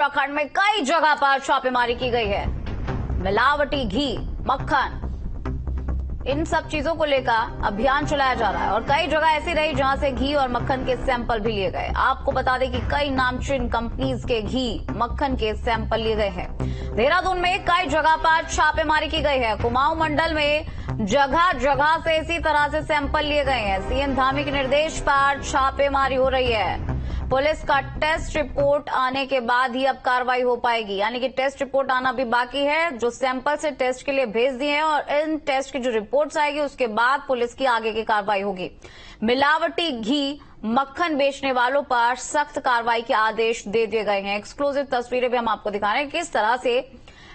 उत्तराखंड में कई जगह पर छापेमारी की गई है। मिलावटी घी, मक्खन, इन सब चीजों को लेकर अभियान चलाया जा रहा है और कई जगह ऐसी रही जहां से घी और मक्खन के सैंपल भी लिए गए। आपको बता दें कि कई नामचीन कंपनीज के घी, मक्खन के सैंपल लिए गए हैं। देहरादून में कई जगह पर छापेमारी की गई है। कुमाऊं मंडल में जगह जगह से इसी तरह से सैंपल लिए गए हैं। सीएम धामी के निर्देश पर छापेमारी हो रही है। पुलिस का टेस्ट रिपोर्ट आने के बाद ही अब कार्रवाई हो पाएगी, यानी कि टेस्ट रिपोर्ट आना भी बाकी है। जो सैंपल से टेस्ट के लिए भेज दिए हैं और इन टेस्ट की जो रिपोर्ट्स आएगी उसके बाद पुलिस की आगे की कार्रवाई होगी। मिलावटी घी, मक्खन बेचने वालों पर सख्त कार्रवाई के आदेश दे दिए गए हैं। एक्सक्लूसिव तस्वीरें भी हम आपको दिखा रहे हैं किस तरह से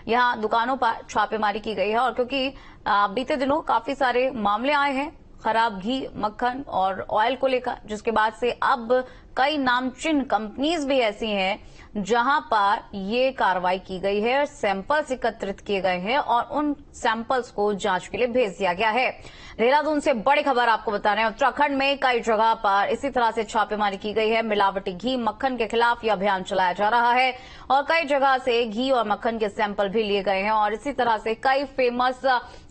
यहां दुकानों पर छापेमारी की गई है। और क्योंकि बीते दिनों काफी सारे मामले आए हैं खराब घी, मक्खन और ऑयल को लेकर, जिसके बाद से अब कई नामचीन कंपनीज भी ऐसी हैं जहां पर ये कार्रवाई की गई है। सैंपल्स एकत्रित किए गए हैं और उन सैंपल्स को जांच के लिए भेज दिया गया है। देहरादून से बड़ी खबर आपको बता रहे हैं। उत्तराखंड में कई जगह पर इसी तरह से छापेमारी की गई है। मिलावटी घी, मक्खन के खिलाफ यह अभियान चलाया जा रहा है और कई जगह से घी और मक्खन के सैंपल भी लिए गए हैं और इसी तरह से कई फेमस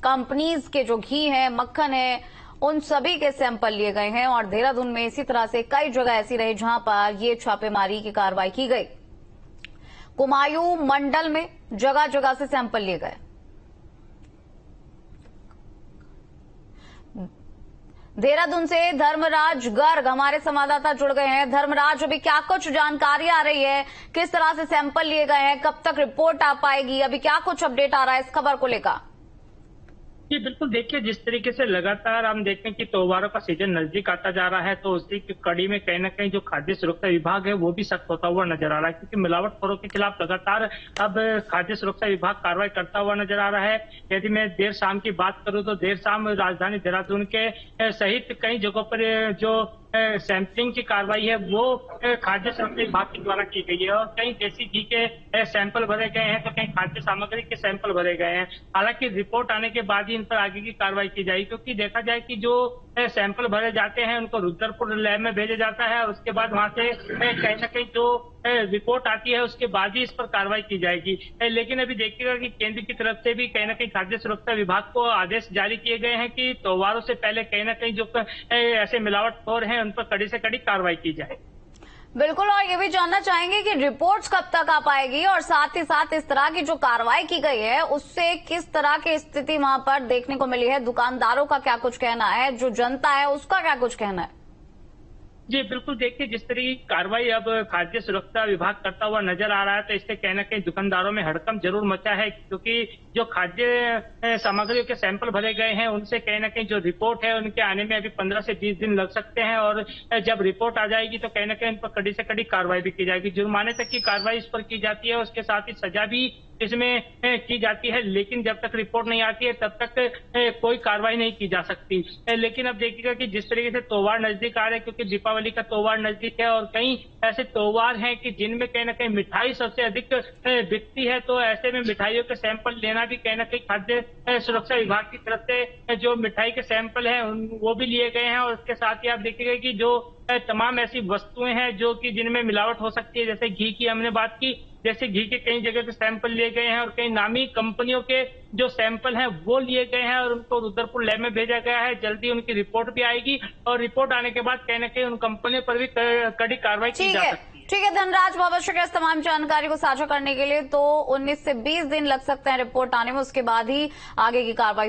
कंपनीज के जो घी है, मक्खन है, उन सभी के सैंपल लिए गए हैं। और देहरादून में इसी तरह से कई जगह ऐसी रही जहां पर ये छापेमारी की कार्रवाई की गई। कुमाऊं मंडल में जगह जगह से सैंपल लिए गए। देहरादून से धर्मराज गर्ग हमारे संवाददाता जुड़ गए हैं। धर्मराज, अभी क्या कुछ जानकारी आ रही है, किस तरह से सैंपल लिए गए हैं, कब तक रिपोर्ट आ पाएगी, अभी क्या कुछ अपडेट आ रहा है इस खबर को लेकर? जी बिल्कुल, देखिए जिस तरीके से लगातार हम देखते हैं कि त्योहारों का सीजन नजदीक आता जा रहा है, तो उसी की कड़ी में कहीं ना कहीं जो खाद्य सुरक्षा विभाग है वो भी सख्त होता हुआ नजर आ रहा है, क्योंकि मिलावटखोरों के खिलाफ लगातार अब खाद्य सुरक्षा विभाग कार्रवाई करता हुआ नजर आ रहा है। यदि मैं देर शाम की बात करूं तो देर शाम राजधानी देहरादून के सहित कई जगहों पर जो सैंपलिंग की कार्रवाई है वो खाद्य सुरक्षा विभाग के द्वारा की गई है और कई देसी घी के सैंपल भरे गए हैं तो कई खाद्य सामग्री के सैंपल भरे गए हैं। हालांकि रिपोर्ट आने के बाद ही इन पर आगे की कार्रवाई की जाएगी, क्योंकि देखा जाए कि जो सैंपल भरे जाते हैं उनको रुद्रपुर लैब में भेजा जाता है और उसके बाद वहां से कहीं ना कहीं जो रिपोर्ट आती है उसके बाद ही इस पर कार्रवाई की जाएगी। लेकिन अभी देखिएगा कि केंद्र की तरफ से भी कहीं ना कहीं खाद्य सुरक्षा विभाग को आदेश जारी किए गए हैं कि त्योहारों से पहले कहीं ना कहीं जो ऐसे मिलावटखोर हैं उन पर कड़ी से कड़ी कार्रवाई की जाए। बिल्कुल, और ये भी जानना चाहेंगे कि रिपोर्ट्स कब तक आ पाएगी और साथ ही साथ इस तरह की जो कार्रवाई की गई है उससे किस तरह की स्थिति वहां पर देखने को मिली है। दुकानदारों का क्या कुछ कहना है, जो जनता है उसका क्या कुछ कहना है? जी बिल्कुल, देखिए जिस तरह की कार्रवाई अब खाद्य सुरक्षा विभाग करता हुआ नजर आ रहा है तो इससे कहीं ना कहीं दुकानदारों में हड़कंप जरूर मचा है, क्योंकि जो खाद्य सामग्रियों के सैंपल भरे गए हैं उनसे कहीं ना कहीं जो रिपोर्ट है उनके आने में अभी 15 से 20 दिन लग सकते हैं और जब रिपोर्ट आ जाएगी तो कहीं ना कहीं उन पर कड़ी से कड़ी कार्रवाई भी की जाएगी। जुर्माने तक की कार्रवाई इस पर की जाती है, उसके साथ ही सजा भी इसमें की जाती है, लेकिन जब तक रिपोर्ट नहीं आती है तब तक कोई कार्रवाई नहीं की जा सकती। लेकिन अब देखिएगा कि जिस तरीके से त्योहार नजदीक आ रहे हैं, क्योंकि दीपावली का त्योहार नजदीक है और कई ऐसे त्योहार हैं कि जिनमें कहीं ना कहीं मिठाई सबसे अधिक बिकती है, तो ऐसे में मिठाइयों के सैंपल लेना भी कहीं ना कहीं खाद्य सुरक्षा विभाग की तरफ से जो मिठाई के सैंपल हैं वो भी लिए गए हैं। और उसके साथ ही आप देखिएगा कि जो तमाम ऐसी वस्तुएं हैं जो कि जिनमें मिलावट हो सकती है, जैसे घी की हमने बात की, जैसे घी के कई जगह के सैंपल लिए गए हैं और कई नामी कंपनियों के जो सैंपल हैं वो लिए गए हैं और उनको रुद्रपुर लैब में भेजा गया है। जल्दी उनकी रिपोर्ट भी आएगी और रिपोर्ट आने के बाद कहीं ना कहीं उन कंपनियों पर भी कड़ी कार्रवाई की जा सकती है। ठीक है धनराज, बहुत शुक्रिया इस तमाम जानकारी को साझा करने के लिए। तो 19 से 20 दिन लग सकते हैं रिपोर्ट आने में, उसके बाद ही आगे की कार्रवाई